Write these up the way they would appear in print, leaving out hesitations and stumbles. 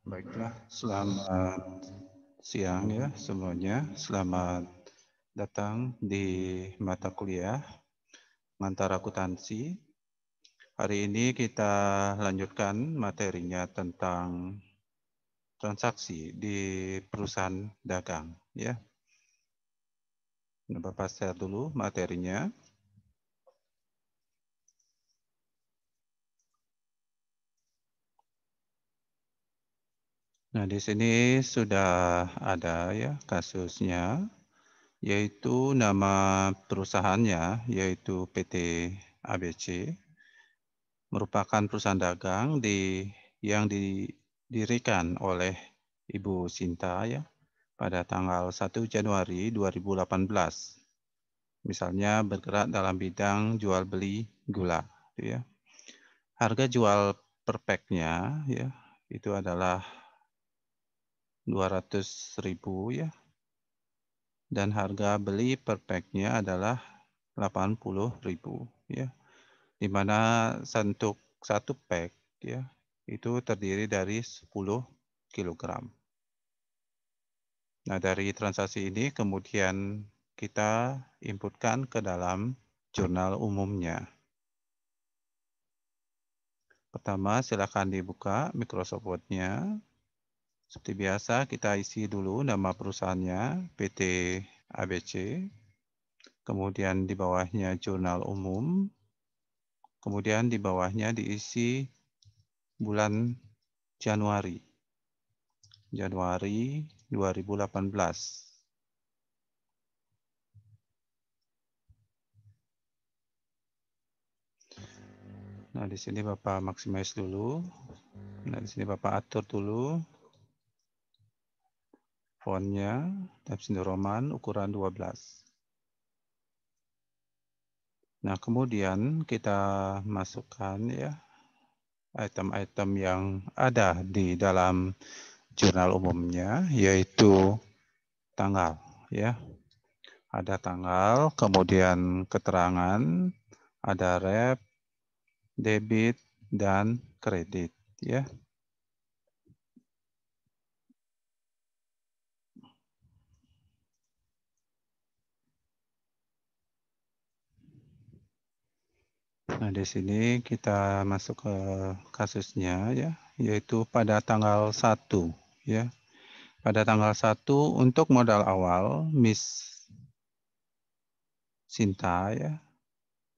Baiklah, selamat siang ya semuanya. Selamat datang di mata kuliah Pengantar Akuntansi. Hari ini kita lanjutkan materinya tentang transaksi di perusahaan dagang ya. Bapak share dulu materinya. Nah, di sini sudah ada ya kasusnya, yaitu nama perusahaannya, yaitu PT ABC, merupakan perusahaan dagang yang didirikan oleh Ibu Sinta ya pada tanggal 1 Januari 2018. Misalnya bergerak dalam bidang jual beli gula, ya. Harga jual per pack-nya ya itu adalah 200.000 ya. Dan harga beli per pack-nya adalah 80.000 ya. Di mana untuk satu pack ya itu terdiri dari 10 kilogram. Nah, dari transaksi ini kemudian kita inputkan ke dalam jurnal umumnya. Pertama, silakan dibuka Microsoft Word-nya. Seperti biasa, kita isi dulu nama perusahaannya, PT ABC. Kemudian di bawahnya jurnal umum. Kemudian di bawahnya diisi bulan Januari 2018. Nah, di sini Bapak maximize dulu. Nah, di sini Bapak atur dulu fontnya, Times New Roman, ukuran 12. Nah, kemudian kita masukkan ya item-item yang ada di dalam jurnal umumnya, yaitu tanggal ya. Ada tanggal, kemudian keterangan, ada rep, debit, dan kredit ya. Nah, di sini kita masuk ke kasusnya ya, yaitu pada tanggal 1 ya. Pada tanggal 1 untuk modal awal Miss Sinta ya.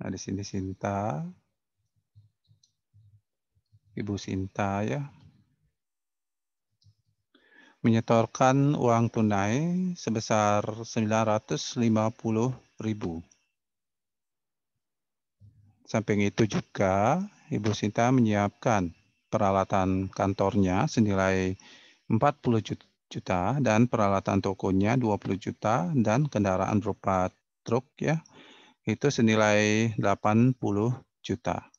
Nah, di sini Sinta, Ibu Sinta ya, menyetorkan uang tunai sebesar 950.000. Samping itu juga Ibu Sinta menyiapkan peralatan kantornya senilai 40 juta dan peralatan tokonya 20 juta dan kendaraan berupa truk ya itu senilai 80 juta.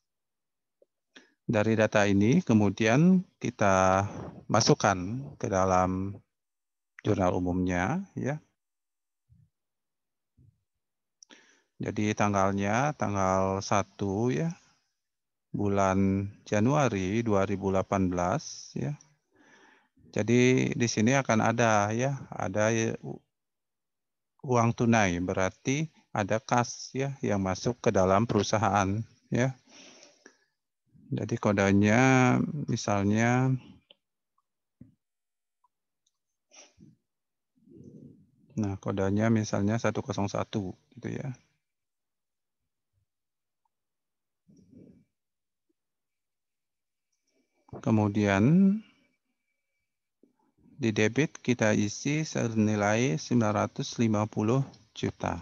Dari data ini kemudian kita masukkan ke dalam jurnal umumnya ya. Jadi tanggalnya tanggal 1 ya. Bulan Januari 2018 ya. Jadi di sini akan ada ya, ada uang tunai berarti ada kas ya yang masuk ke dalam perusahaan ya. Jadi kodenya misalnya kodenya misalnya 101 gitu ya. Kemudian di debit kita isi senilai 950 juta.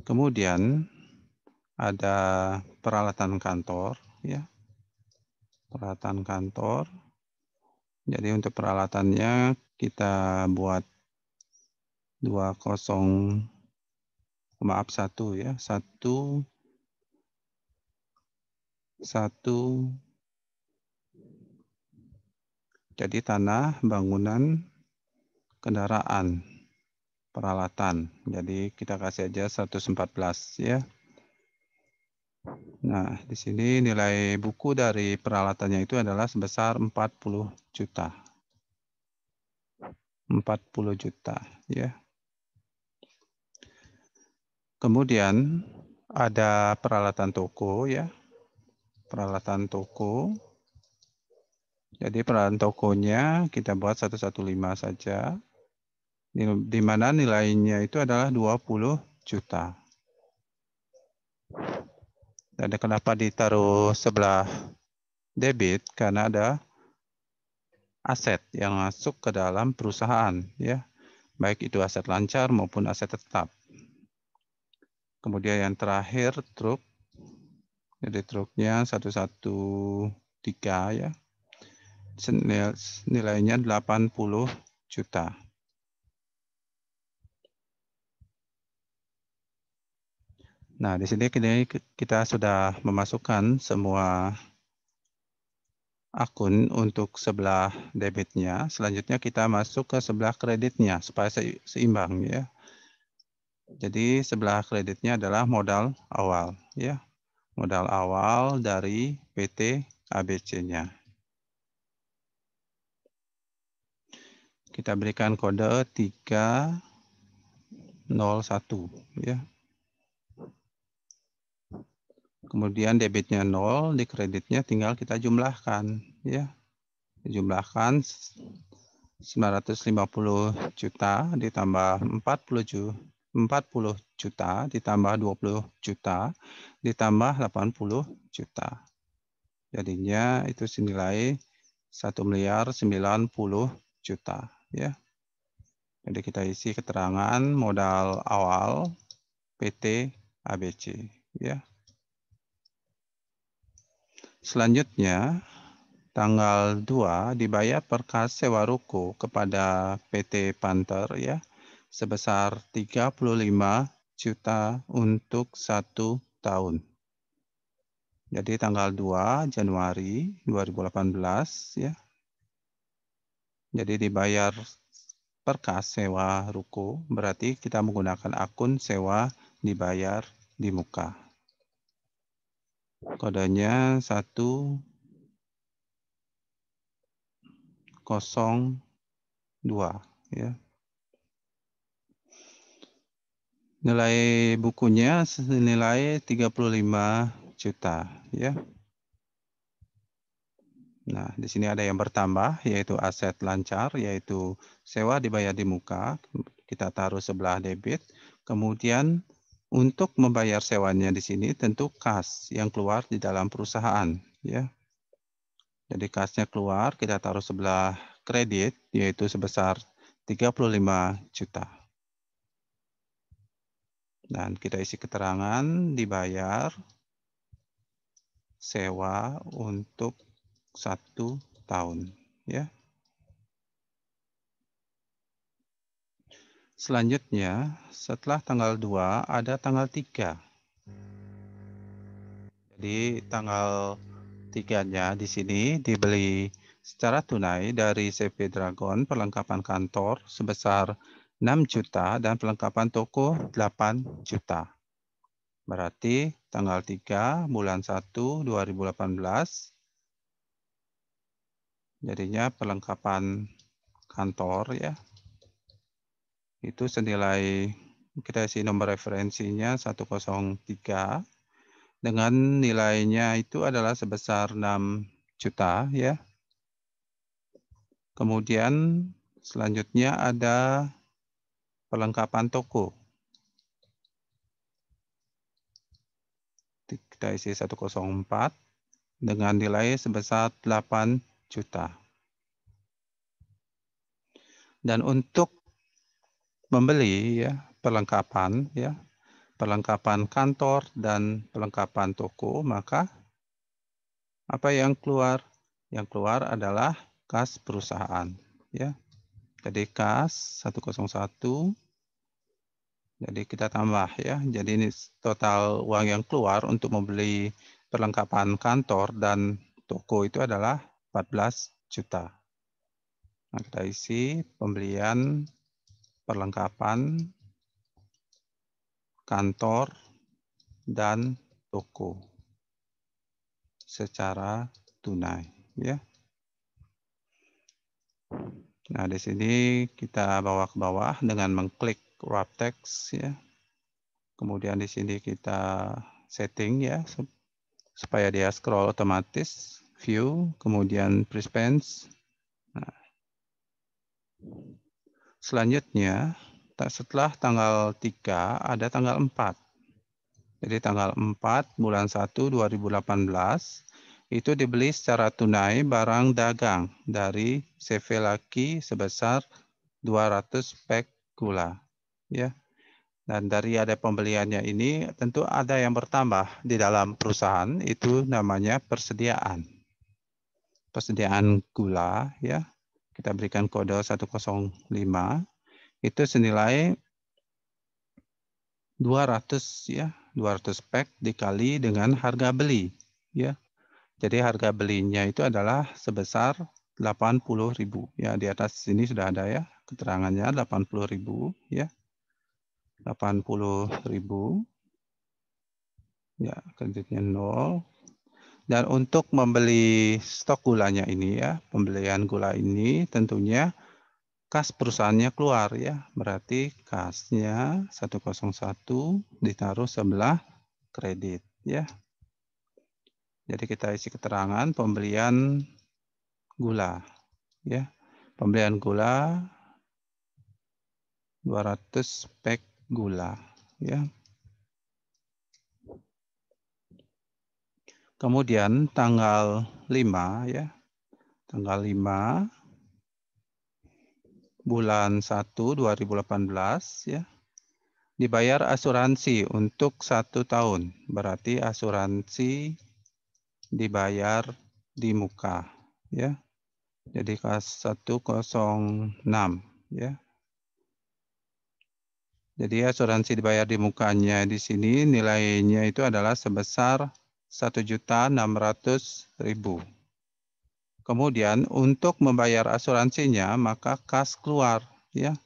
Kemudian ada peralatan kantor ya. Peralatan kantor. Jadi untuk peralatannya kita buat 1 ya, 1 jadi tanah, bangunan, kendaraan, peralatan. Jadi kita kasih aja 114 ya. Nah, di sini nilai buku dari peralatannya itu adalah sebesar 40 juta. 40 juta, ya. Kemudian ada peralatan toko, ya. Peralatan toko. Jadi peralatan tokonya kita buat 115 saja. Di mana nilainya itu adalah 20 juta. Dan kenapa ditaruh sebelah debit? Karena ada aset yang masuk ke dalam perusahaan, ya. Baik itu aset lancar maupun aset tetap. Kemudian yang terakhir truk. Jadi truknya 113, ya. Nilainya 80 juta. Nah, di sini kita sudah memasukkan semua akun untuk sebelah debitnya. Selanjutnya kita masuk ke sebelah kreditnya supaya seimbang, ya. Jadi sebelah kreditnya adalah modal awal, ya. Modal awal dari PT ABC-nya. Kita berikan kode 301, ya. Kemudian debitnya 0, di kreditnya tinggal kita jumlahkan, ya. Jumlahkan 950 juta ditambah 40 juta ditambah 20 juta ditambah 80 juta. Jadinya itu senilai 1.090.000.000 juta, ya. Jadi kita isi keterangan modal awal PT ABC, ya. Selanjutnya tanggal 2 dibayar per kas sewa ruko kepada PT Panther, ya, sebesar 35 juta untuk 1 tahun. Jadi tanggal 2 Januari 2018, ya. Jadi dibayar per kas sewa ruko, berarti kita menggunakan akun sewa dibayar di muka. Kodenya 102, ya. Nilai bukunya senilai 35 juta, ya. Nah, di sini ada yang bertambah, yaitu aset lancar, yaitu sewa dibayar di muka, kita taruh sebelah debit. Kemudian untuk membayar sewanya di sini tentu kas yang keluar di dalam perusahaan, ya. Jadi kasnya keluar, kita taruh sebelah kredit, yaitu sebesar 35 juta. Dan kita isi keterangan dibayar sewa untuk 1 tahun, ya. Selanjutnya, setelah tanggal 2 ada tanggal 3. Jadi tanggal 3-nya di sini dibeli secara tunai dari CV Dragon perlengkapan kantor sebesar 6 juta dan perlengkapan toko 8 juta. Berarti tanggal 3 bulan 1 2018 jadinya perlengkapan kantor, ya. Itu senilai, kita isi nomor referensinya 103 dengan nilainya itu adalah sebesar 6 juta, ya. Kemudian selanjutnya ada perlengkapan toko. Kita isi 104 dengan nilai sebesar 8 juta. Dan untuk membeli, ya, perlengkapan, ya, perlengkapan kantor dan perlengkapan toko, maka apa yang keluar? Yang keluar adalah kas perusahaan, ya. Jadi kas 101, jadi kita tambah, ya. Jadi ini total uang yang keluar untuk membeli perlengkapan kantor dan toko itu adalah 14 juta. Nah, kita isi pembelian perlengkapan kantor dan toko. secara tunai, ya. Nah, di sini kita bawa ke bawah dengan mengklik wrap text, ya. Kemudian di sini kita setting, ya, supaya dia scroll otomatis, view, kemudian presence. Nah, selanjutnya, setelah tanggal 3 ada tanggal 4. Jadi tanggal 4 bulan 1 2018 itu dibeli secara tunai barang dagang dari CV Laki sebesar 200 pak gula, ya. Dan dari ada pembeliannya ini tentu ada yang bertambah di dalam perusahaan, itu namanya persediaan. Persediaan gula, ya. Kita berikan kode 105 itu senilai 200, ya. 200 pak dikali dengan harga beli, ya. Jadi harga belinya itu adalah sebesar 80.000, ya. Di atas sini sudah ada, ya, keterangannya 80.000, ya. 80.000, ya, kreditnya 0. Dan untuk membeli stok gulanya ini, ya, pembelian gula ini tentunya kas perusahaannya keluar, ya. Berarti kasnya 101 ditaruh sebelah kredit, ya. Jadi kita isi keterangan pembelian gula, ya. Pembelian gula 200 pak gula, ya. Kemudian tanggal 5, ya. Tanggal 5 bulan 1 2018, ya. Dibayar asuransi untuk 1 tahun. Berarti asuransi dibayar di muka, ya. Jadi kas 106, ya. Jadi asuransi dibayar di mukanya di sini nilainya itu adalah sebesar 1.600.000. Kemudian untuk membayar asuransinya maka kas keluar, ya.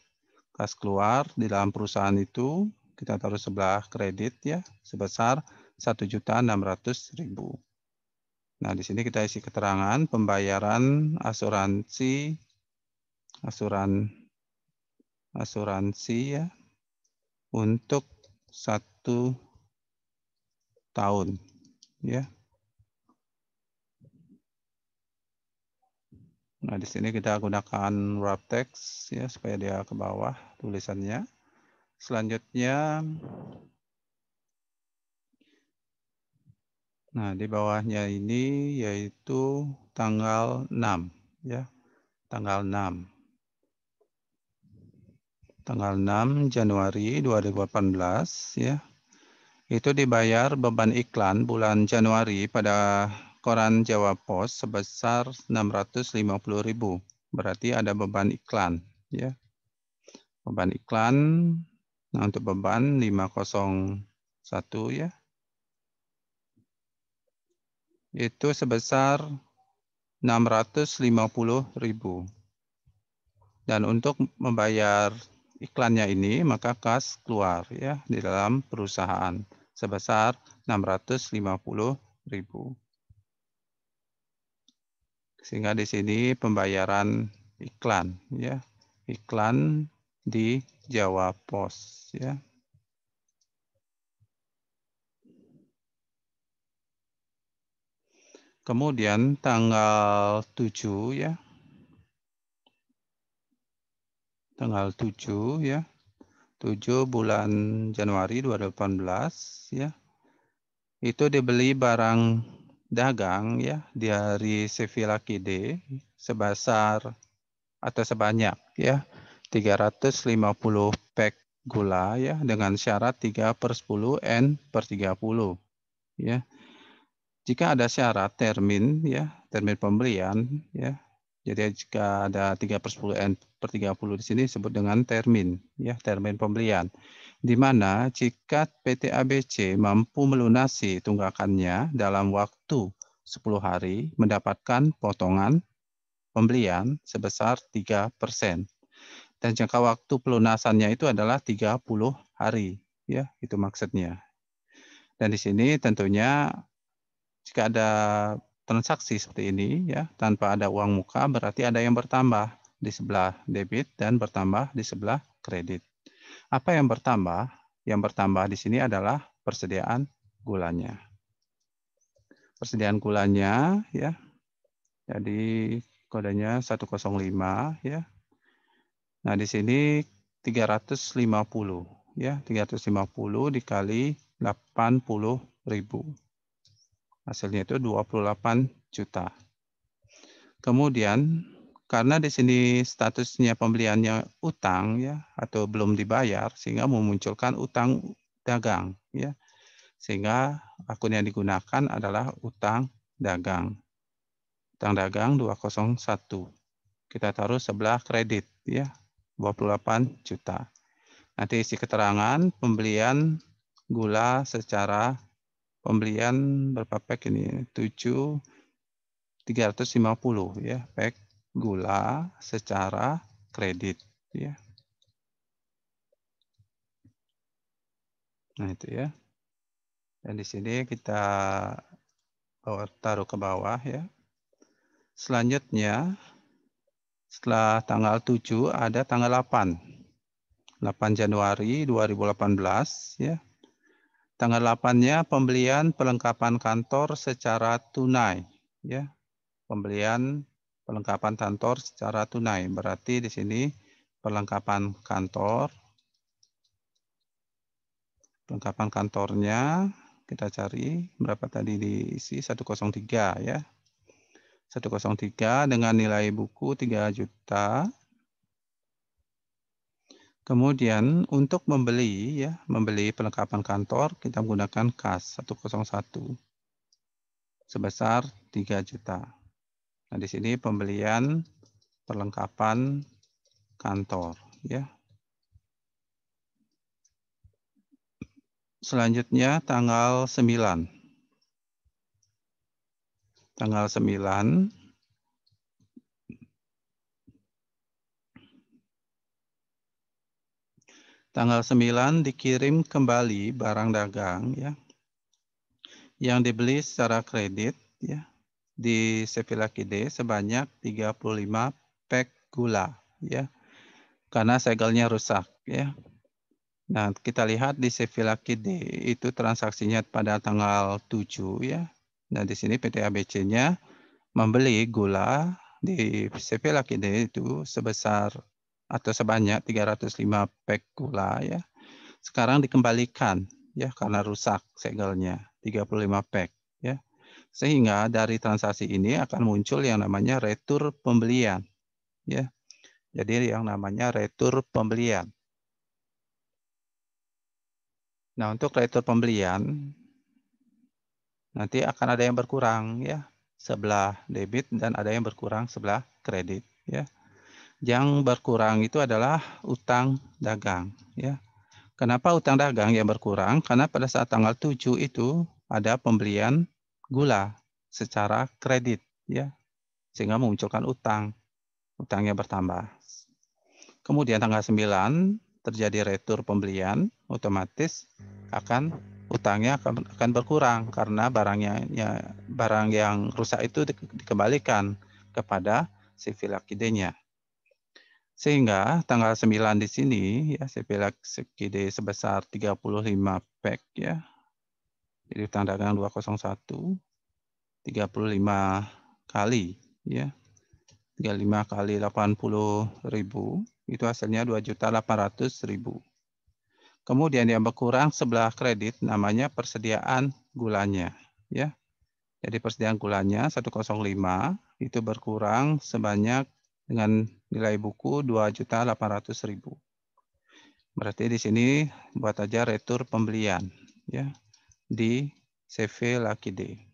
Kas keluar di dalam perusahaan itu kita taruh sebelah kredit, ya, sebesar 1.600.000. Nah, di sini kita isi keterangan pembayaran asuransi, ya, untuk 1 tahun, ya. Nah, di sini kita gunakan wrap text, ya, supaya dia ke bawah tulisannya. Selanjutnya, nah, di bawahnya ini yaitu tanggal 6, ya. Tanggal 6. Tanggal 6 Januari 2018, ya. Itu dibayar beban iklan bulan Januari pada koran Jawa Pos sebesar 650.000. Berarti ada beban iklan, ya. Beban iklan, nah untuk beban 501, ya. Itu sebesar 650.000. Dan untuk membayar iklannya ini maka kas keluar, ya, di dalam perusahaan sebesar 650.000. Sehingga di sini pembayaran iklan, ya. Iklan di Jawa Pos, ya. Kemudian tanggal 7, ya. Tanggal 7, ya. 7 bulan Januari 2018, ya. Itu dibeli barang dagang, ya, dari CV Laki D sebesar atau sebanyak, ya, 350 pak gula, ya, dengan syarat 3/10 N/30, ya. Jika ada syarat termin, ya, termin pembelian, ya. Jadi jika ada 3/10 N/30 di sini disebut dengan termin, ya, termin pembelian. Di mana jika PT ABC mampu melunasi tunggakannya dalam waktu 10 hari mendapatkan potongan pembelian sebesar 3%. Dan jangka waktu pelunasannya itu adalah 30 hari, ya, itu maksudnya. Dan di sini tentunya Jika ada transaksi seperti ini ya, tanpa ada uang muka, berarti ada yang bertambah di sebelah debit dan bertambah di sebelah kredit. Apa yang bertambah? Yang bertambah di sini adalah persediaan gulanya. Persediaan gulanya ya. Jadi kodenya 105 ya. Nah, di sini 350 ya, 350 dikali 80.000. Hasilnya itu 28 juta. Kemudian karena di sini statusnya pembeliannya utang ya atau belum dibayar sehingga memunculkan utang dagang ya. Sehingga akun yang digunakan adalah utang dagang. Utang dagang 201. Kita taruh sebelah kredit ya, 28 juta. Nanti isi keterangan pembelian gula secara pembelian berapa pack ini? 350 ya, pack gula secara kredit ya. Nah, itu ya. Dan di sini kita taruh ke bawah ya. Selanjutnya setelah tanggal 7 ada tanggal 8. 8 Januari 2018 ya. Tanggal 8-nya pembelian perlengkapan kantor secara tunai ya. Pembelian perlengkapan kantor secara tunai. Berarti di sini perlengkapan kantor. Perlengkapan kantornya kita cari berapa tadi diisi 103 ya. 103 dengan nilai buku 3 juta. Kemudian untuk membeli ya, membeli perlengkapan kantor kita menggunakan kas 101 sebesar 3 juta. Nah, di sini pembelian perlengkapan kantor ya. Selanjutnya tanggal 9. Tanggal 9 dikirim kembali barang dagang ya yang dibeli secara kredit ya di CV Lakide sebanyak 35 pack gula ya. Karena segelnya rusak ya. Nah, kita lihat di CV Lakide itu transaksinya pada tanggal 7 ya. Nah, di sini PT ABC-nya membeli gula di CV Lakide itu sebesar atau sebanyak 305 pack gula ya. Sekarang dikembalikan ya karena rusak segelnya 35 pack ya. Sehingga dari transaksi ini akan muncul yang namanya retur pembelian ya. Jadi yang namanya retur pembelian. Nah, untuk retur pembelian nanti akan ada yang berkurang ya, sebelah debit dan ada yang berkurang sebelah kredit ya. Yang berkurang itu adalah utang dagang ya. Kenapa utang dagang yang berkurang? Karena pada saat tanggal 7 itu ada pembelian gula secara kredit ya. Sehingga memunculkan utangnya bertambah. Kemudian tanggal 9 terjadi retur pembelian, otomatis utangnya akan berkurang karena barang yang rusak itu dikembalikan kepada CV Lakide-nya. Sehingga tanggal 9 di sini ya CV Lakide sebesar 35 pack ya. Jadi utang dagang 201 35 kali ya. 35 kali 80.000 itu hasilnya 2.800.000. Kemudian yang berkurang sebelah kredit namanya persediaan gulanya ya. Jadi persediaan gulanya 105 itu berkurang sebanyak dengan nilai buku 2.800.000. Berarti di sini buat aja retur pembelian ya di CV Lakide.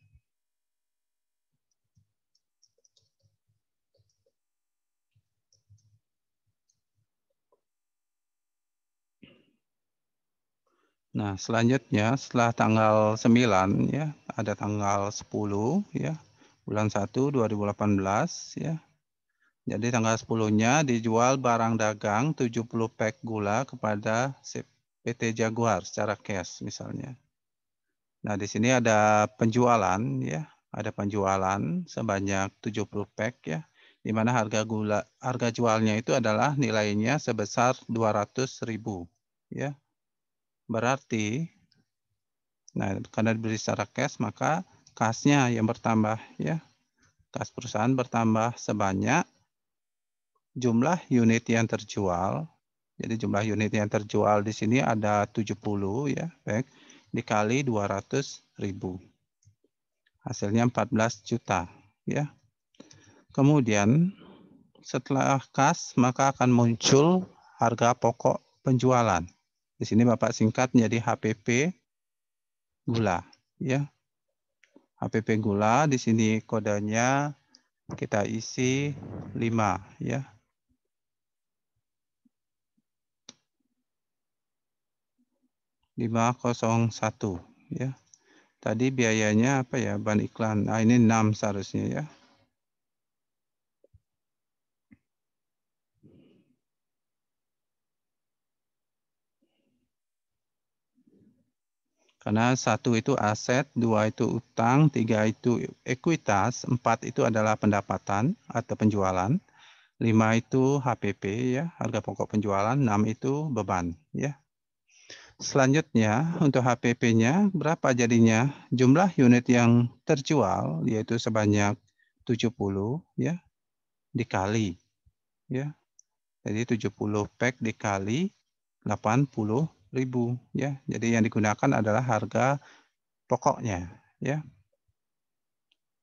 Nah, selanjutnya setelah tanggal 9 ya, ada tanggal 10 ya, bulan 1 2018 ya. Jadi tanggal 10-nya dijual barang dagang 70 pack gula kepada PT Jaguar secara cash misalnya. Nah, di sini ada penjualan ya, ada penjualan sebanyak 70 pack ya, di mana harga jualnya itu adalah nilainya sebesar 200.000 ya. Berarti nah karena dibeli secara cash maka kasnya yang bertambah ya. Kas perusahaan bertambah sebanyak jumlah unit yang terjual. Jadi jumlah unit yang terjual di sini ada 70 ya, baik, dikali 200.000. Hasilnya 14 juta ya. Kemudian setelah kas maka akan muncul harga pokok penjualan. Di sini Bapak singkat menjadi HPP gula ya. HPP gula di sini kodenya kita isi 5 ya. 501 ya. Tadi biayanya apa ya, bahan iklan. Nah, ini 6 seharusnya ya. Karena 1 itu aset, 2 itu utang, 3 itu ekuitas, 4 itu adalah pendapatan atau penjualan, 5 itu HPP ya, harga pokok penjualan, 6 itu beban ya. Selanjutnya untuk HPP-nya berapa jadinya? Jumlah unit yang terjual yaitu sebanyak 70 ya, dikali ya. Jadi 70 pack dikali 80.000 ya. Jadi yang digunakan adalah harga pokoknya ya.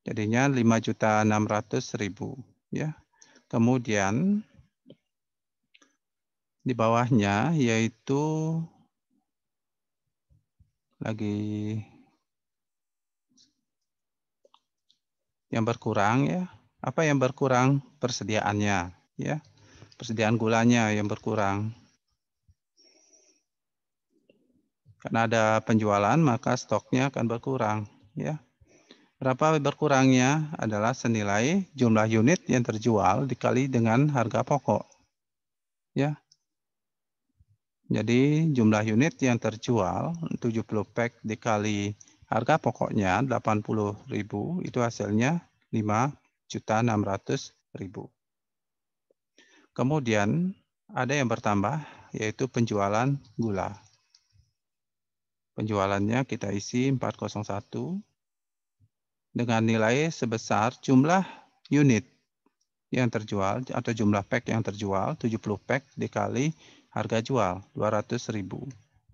Jadinya 5.600.000 ya. Kemudian di bawahnya yaitu lagi yang berkurang ya. Apa yang berkurang? Persediaannya ya. Persediaan gulanya yang berkurang. Karena ada penjualan maka stoknya akan berkurang ya. Berapa berkurangnya adalah senilai jumlah unit yang terjual dikali dengan harga pokok ya. Jadi jumlah unit yang terjual 70 pack dikali harga pokoknya 80.000 itu hasilnya 5.600.000. Kemudian ada yang bertambah yaitu penjualan gula. Penjualannya kita isi 401 dengan nilai sebesar jumlah unit yang terjual atau jumlah pack yang terjual 70 pack dikali harga jual 200.000.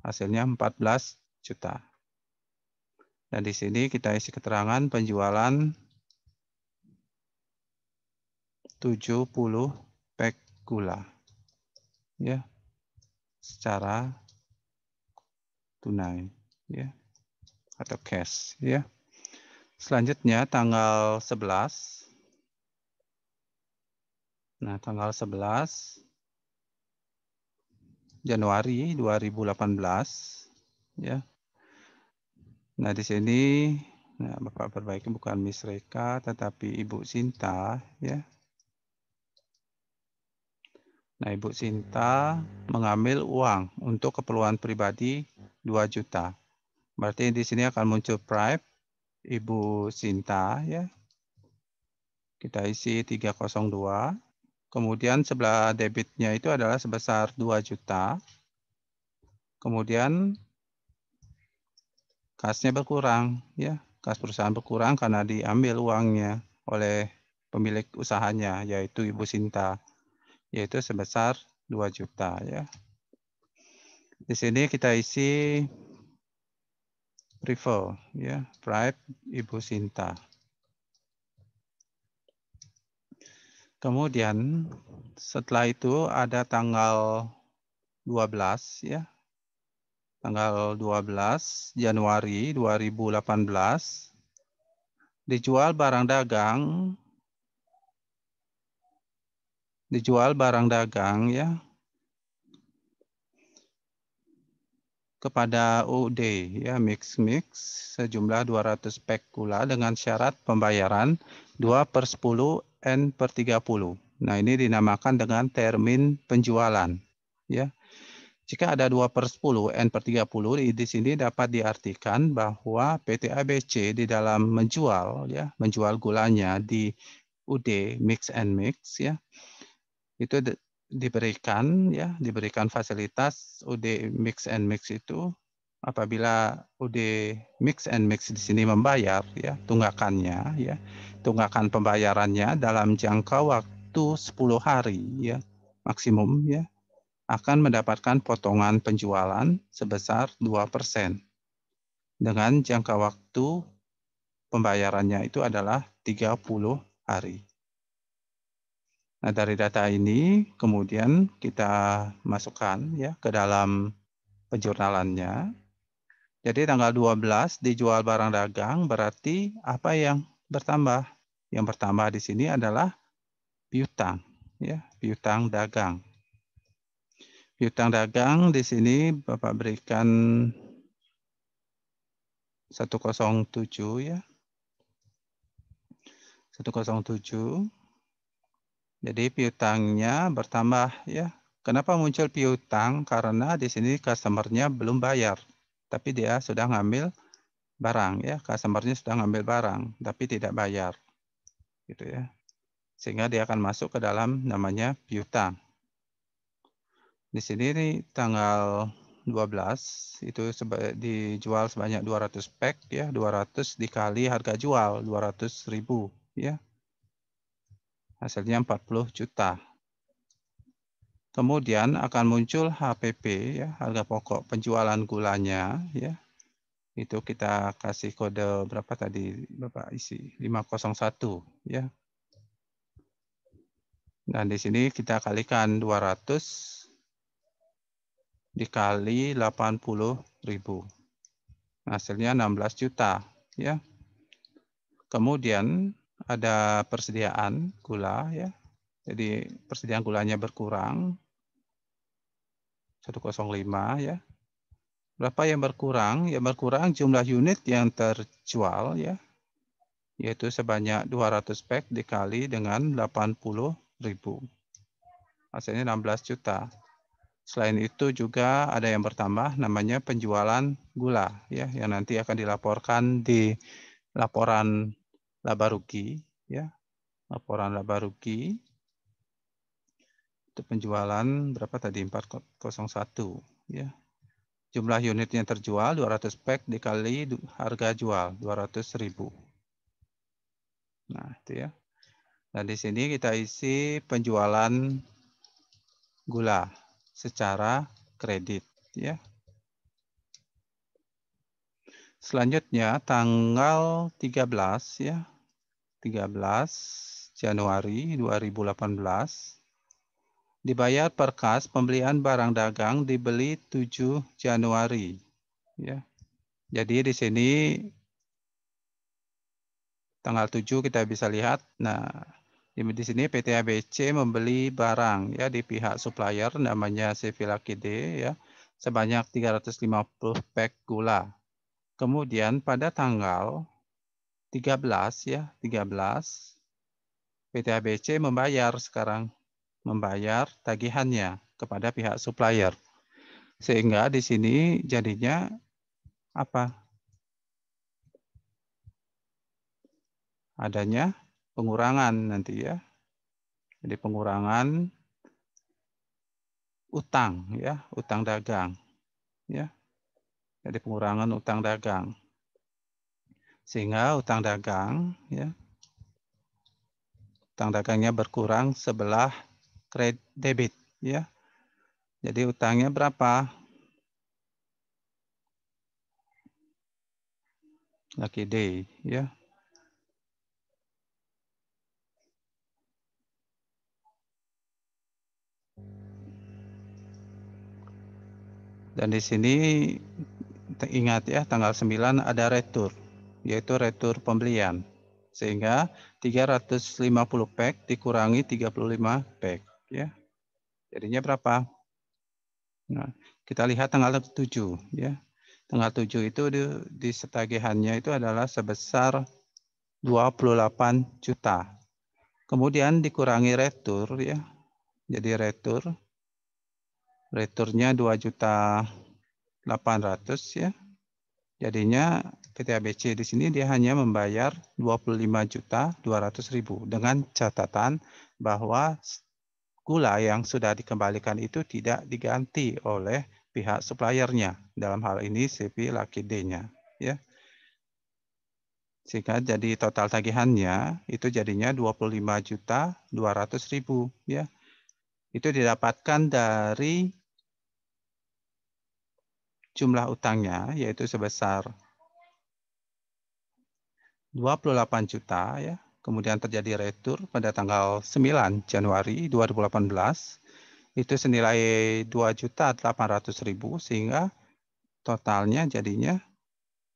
Hasilnya 14 juta. Dan di sini kita isi keterangan penjualan 70 pack gula. Ya. Secara tunai ya atau cash ya. Selanjutnya tanggal 11. Nah, tanggal 11 Januari 2018 ya. Nah, di sini nah Bapak perbaiki bukan Miss Reka tetapi Ibu Sinta ya. Nah, Ibu Sinta mengambil uang untuk keperluan pribadi 2 juta. Berarti di sini akan muncul private Ibu Sinta ya. Kita isi 302. Kemudian sebelah debitnya itu adalah sebesar 2 juta. Kemudian kasnya berkurang ya. Kas perusahaan berkurang karena diambil uangnya oleh pemilik usahanya yaitu Ibu Sinta, yaitu sebesar 2 juta ya. Di sini kita isi Rival ya, Private Ibu Sinta. Kemudian setelah itu ada tanggal 12 ya. Tanggal 12 Januari 2018 dijual barang dagang ya kepada UD ya mix sejumlah 200 pack gula dengan syarat pembayaran 2/10 N/30. Nah, ini dinamakan dengan termin penjualan ya. Jika ada 2/10 N/30 di sini dapat diartikan bahwa PT ABC di dalam menjual menjual gulanya di UD Mix and Mix itu diberikan fasilitas UD Mix and Mix itu apabila UD Mix and Mix di sini membayar tunggakannya tunggakan pembayarannya dalam jangka waktu 10 hari maksimum akan mendapatkan potongan penjualan sebesar 2% dengan jangka waktu pembayarannya itu adalah 30 hari. Nah, dari data ini kemudian kita masukkan ke dalam penjurnalannya. Jadi tanggal 12 dijual barang dagang berarti apa yang bertambah? Yang bertambah di sini adalah piutang, piutang dagang. Piutang dagang di sini Bapak berikan 107 107. Jadi piutangnya bertambah Kenapa muncul piutang? Karena di sini customer-nya belum bayar, tapi dia sudah ngambil barang customer-nya sudah ngambil barang, tapi tidak bayar, gitu Sehingga dia akan masuk ke dalam namanya piutang. Di sini nih tanggal 12 itu dijual sebanyak 200 pack 200 dikali harga jual 200.000 Hasilnya 40 juta. Kemudian akan muncul HPP harga pokok penjualan gulanya Itu kita kasih kode berapa tadi Bapak isi 501 Dan di sini kita kalikan 200 dikali 80.000. Hasilnya 16 juta Kemudian ada persediaan gula Jadi persediaan gulanya berkurang 105 Berapa yang berkurang? Yang berkurang jumlah unit yang terjual yaitu sebanyak 200 pack dikali dengan 80.000. Hasilnya 16 juta. Selain itu juga ada yang bertambah namanya penjualan gula yang nanti akan dilaporkan di laporan laba rugi laporan laba rugi itu penjualan berapa tadi 401 jumlah unit yang terjual 200 pack dikali harga jual 200.000. Nah, itu Dan di sini kita isi penjualan gula secara kredit Selanjutnya tanggal 13 13 Januari 2018 dibayar per kas pembelian barang dagang dibeli 7 Januari Jadi di sini tanggal 7 kita bisa lihat. Nah, di sini PT ABC membeli barang di pihak supplier namanya Sevilakide sebanyak 350 pack gula. Kemudian pada tanggal 13 13 PT ABC membayar tagihannya kepada pihak supplier. Sehingga di sini jadinya apa? Adanya pengurangan nanti Jadi pengurangan utang utang dagang Jadi pengurangan utang dagang. Sehingga utang dagangnya berkurang sebelah debit Jadi utangnya berapa? Lucky day Dan di sini ingat tanggal 9 ada retur, yaitu retur pembelian. Sehingga 350 pack dikurangi 35 pack Jadinya berapa? Nah, kita lihat tanggal 7 Tanggal 7 itu di tagihannya itu adalah sebesar 28 juta. Kemudian dikurangi retur Jadi retur Returnya 2.800.000 ya. Jadinya PT ABC di sini dia hanya membayar 25.200.000 dengan catatan bahwa gula yang sudah dikembalikan itu tidak diganti oleh pihak suppliernya. Dalam hal ini CV Lucky D-nya ya. Sehingga jadi total tagihannya itu jadinya 25.200.000 ya. Itu didapatkan dari jumlah utangnya yaitu sebesar 28 juta ya. Kemudian terjadi retur pada tanggal 9 Januari 2018 itu senilai 2.800.000 sehingga totalnya jadinya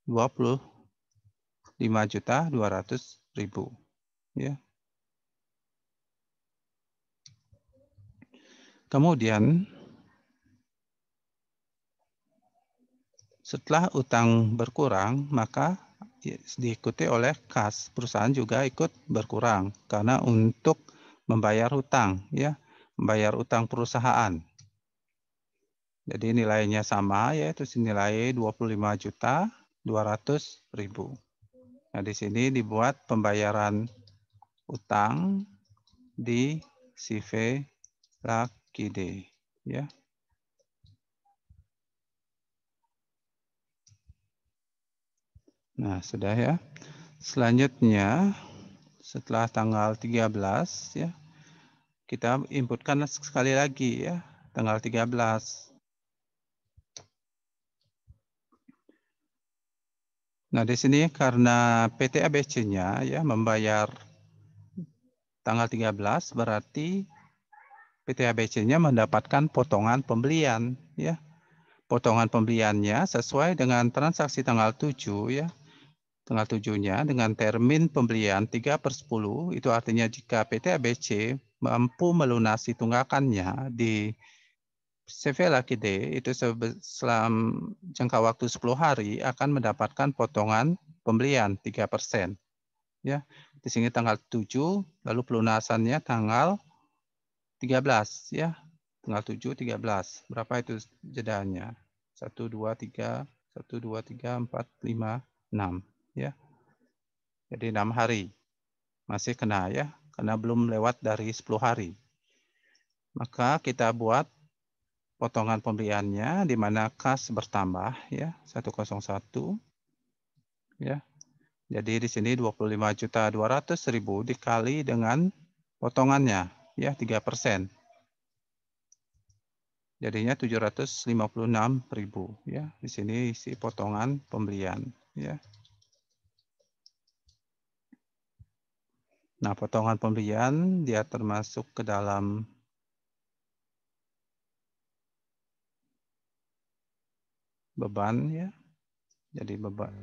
25.200.000 ya. Kemudian setelah utang berkurang maka diikuti oleh kas. Perusahaan juga ikut berkurang karena untuk membayar hutang ya, membayar utang perusahaan. Jadi nilainya sama yaitu senilai 25.200.000. Nah, di sini dibuat pembayaran utang di CV Lucky D ya. Nah, sudah ya. Selanjutnya setelah tanggal 13 ya, kita inputkan sekali lagi ya, tanggal 13. Nah, di sini karena PT ABC-nya ya membayar tanggal 13 berarti PT ABC-nya mendapatkan potongan pembelian ya. Potongan pembeliannya sesuai dengan transaksi tanggal 7 ya. Tanggal 7-nya dengan termin pembelian 3/10 itu artinya jika PT ABC mampu melunasi tunggakannya di CV Lucky D itu selama jangka waktu 10 hari akan mendapatkan potongan pembelian 3% ya. Di sini tanggal 7 lalu pelunasannya tanggal 13 ya. Tanggal 7 13. Berapa itu jedanya? 1 2 3 1 2 3 4 5 6 ya. Jadi 6 hari. Masih kena ya, karena belum lewat dari 10 hari. Maka kita buat potongan pembeliannya di mana kas bertambah ya, 101 ya. Jadi di sini 25.200.000 dikali dengan potongannya ya 3%. Jadinya 756.000 ya. Di sini isi potongan pembelian ya. Nah, potongan pembelian dia termasuk ke dalam beban ya. Jadi beban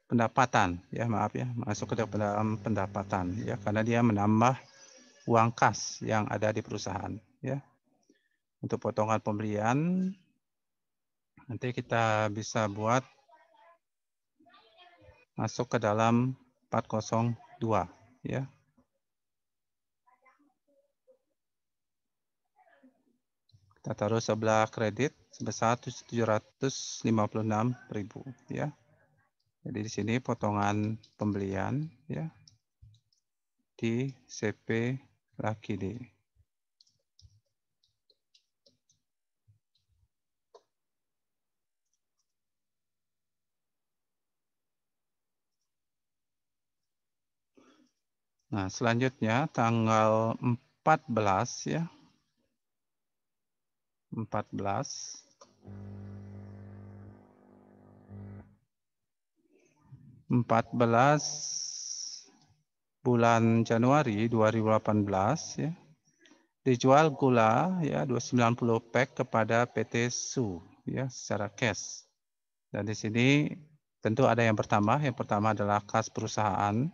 pendapatan ya, maaf ya, masuk ke dalam pendapatan ya karena dia menambah uang kas yang ada di perusahaan ya. Untuk potongan pembelian nanti kita bisa buat masuk ke dalam 402 ya. Kita taruh sebelah kredit sebesar 756.000 ya. Jadi di sini potongan pembelian ya di CP Lucky D. Nah, selanjutnya tanggal 14 ya. 14 bulan Januari 2018 ya. Dijual gula ya 290 pack kepada PT Su ya secara cash. Dan di sini tentu ada yang pertama. Yang pertama adalah kas perusahaan.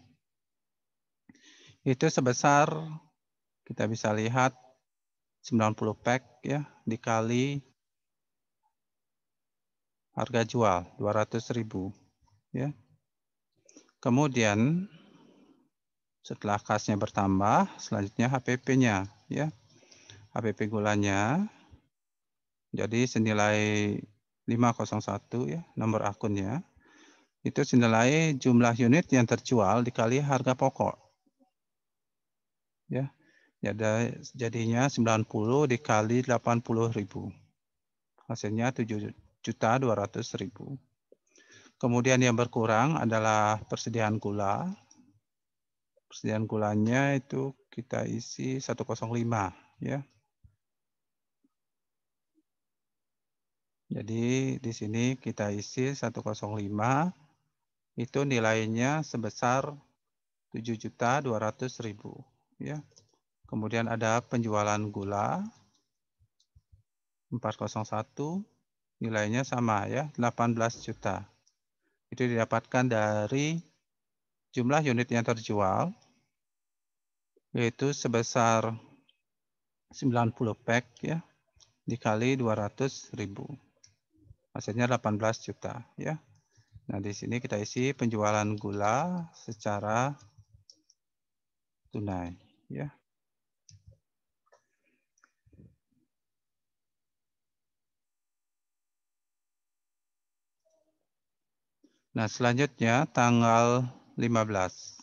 Itu sebesar kita bisa lihat 90 pack ya dikali harga jual 200.000 ya. Kemudian Setelah kasnya bertambah, selanjutnya HPP-nya, ya. HPP gulanya jadi senilai 501 ya, nomor akunnya. Itu senilai jumlah unit yang terjual dikali harga pokok. Ya. Jadinya 90 dikali 80.000. Hasilnya 7.200.000. Kemudian yang berkurang adalah persediaan gula. Persediaan gulanya itu kita isi 105 ya. Jadi di sini kita isi 105 itu nilainya sebesar 7.200.000 ya. Kemudian ada penjualan gula 401 nilainya sama ya, 18 juta. Itu didapatkan dari jumlah unit yang terjual yaitu sebesar 90 pack ya dikali 200.000. Hasilnya 18 juta ya. Nah, di sini kita isi penjualan gula secara tunai ya. Nah, selanjutnya tanggal 15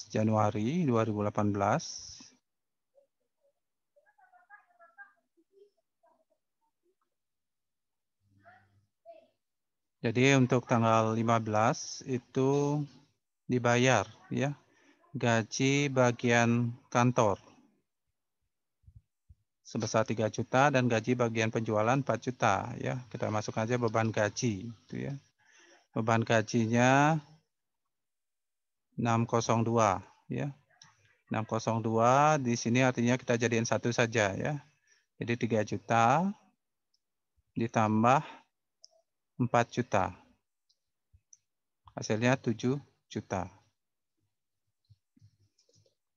Januari 2018 jadi untuk tanggal 15 itu dibayar ya gaji bagian kantor sebesar 3 juta dan gaji bagian penjualan 4 juta ya. Kita masuk aja beban gaji itu ya. Beban gajinya 602 ya. 602 di sini artinya kita jadiin satu saja ya. Jadi 3 juta ditambah 4 juta. Hasilnya 7 juta.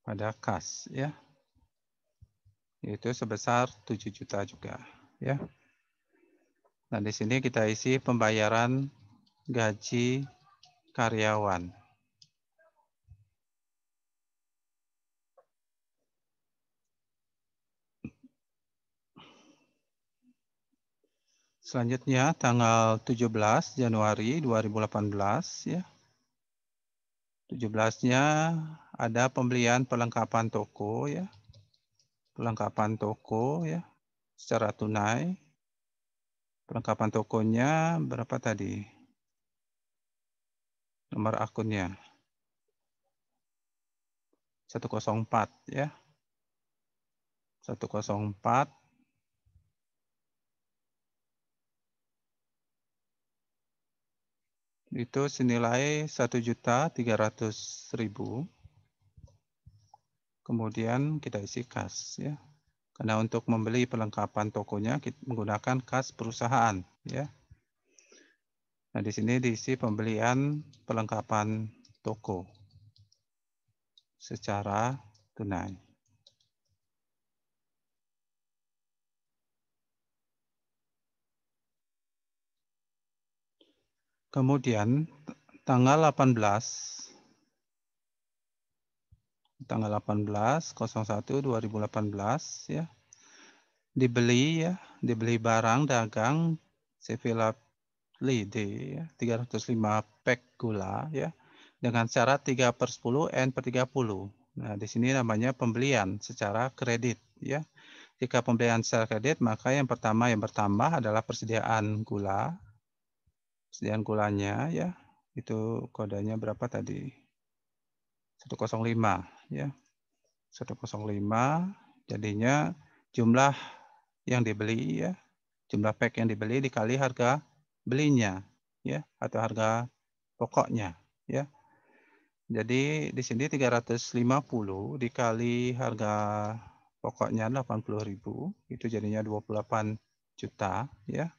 Pada kas ya. Itu sebesar 7 juta juga ya. Nah, di sini kita isi pembayaran gaji karyawan. Selanjutnya tanggal 17 Januari 2018 ya. 17-nya ada pembelian perlengkapan toko ya. Perlengkapan toko ya secara tunai. Perlengkapan tokonya berapa tadi? Nomor akunnya 104 ya. 104 itu senilai 1.300.000. Kemudian kita isi kas ya. Karena untuk membeli perlengkapan tokonya kita menggunakan kas perusahaan ya. Nah, di sini diisi pembelian perlengkapan toko secara tunai. Kemudian tanggal 18 01/2018 ya. Dibeli barang dagang Sevilla Lide ya, 305 pack gula ya dengan syarat 3/10 N/30. Nah, di sini namanya pembelian secara kredit ya. Jika pembelian secara kredit, maka yang pertama yang bertambah adalah persediaan gula. Persediaan gulanya ya, itu kodenya berapa tadi? 105 ya. 105 jadinya jumlah yang dibeli ya, jumlah pack yang dibeli dikali harga belinya ya atau harga pokoknya ya. Jadi di sini 350 dikali harga pokoknya 80.000 itu jadinya 28 juta ya.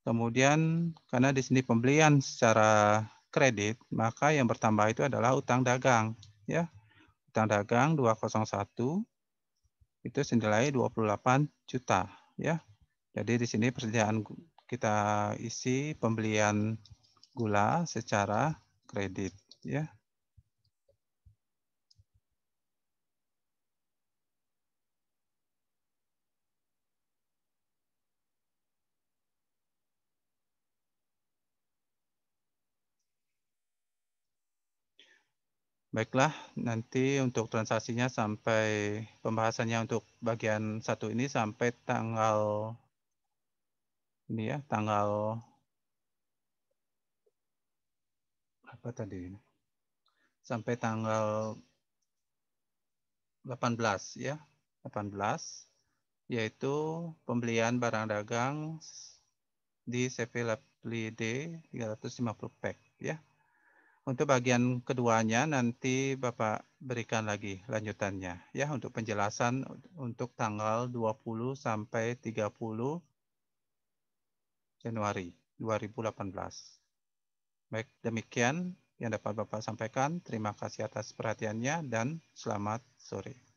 Kemudian karena di sini pembelian secara kredit, maka yang bertambah itu adalah utang dagang ya. Utang dagang 201 itu senilai 28 juta ya. Jadi di sini persediaan kita isi pembelian gula secara kredit ya. Baiklah, nanti untuk transaksinya sampai pembahasannya untuk bagian satu ini sampai tanggal ini ya, tanggal apa tadi? Sampai tanggal 18 ya, 18, yaitu pembelian barang dagang di CV Lapli D 350 pack ya. Untuk bagian keduanya nanti Bapak berikan lagi lanjutannya ya untuk penjelasan untuk tanggal 20 sampai 30 Januari 2018. Baik, demikian yang dapat Bapak sampaikan. Terima kasih atas perhatiannya dan selamat sore.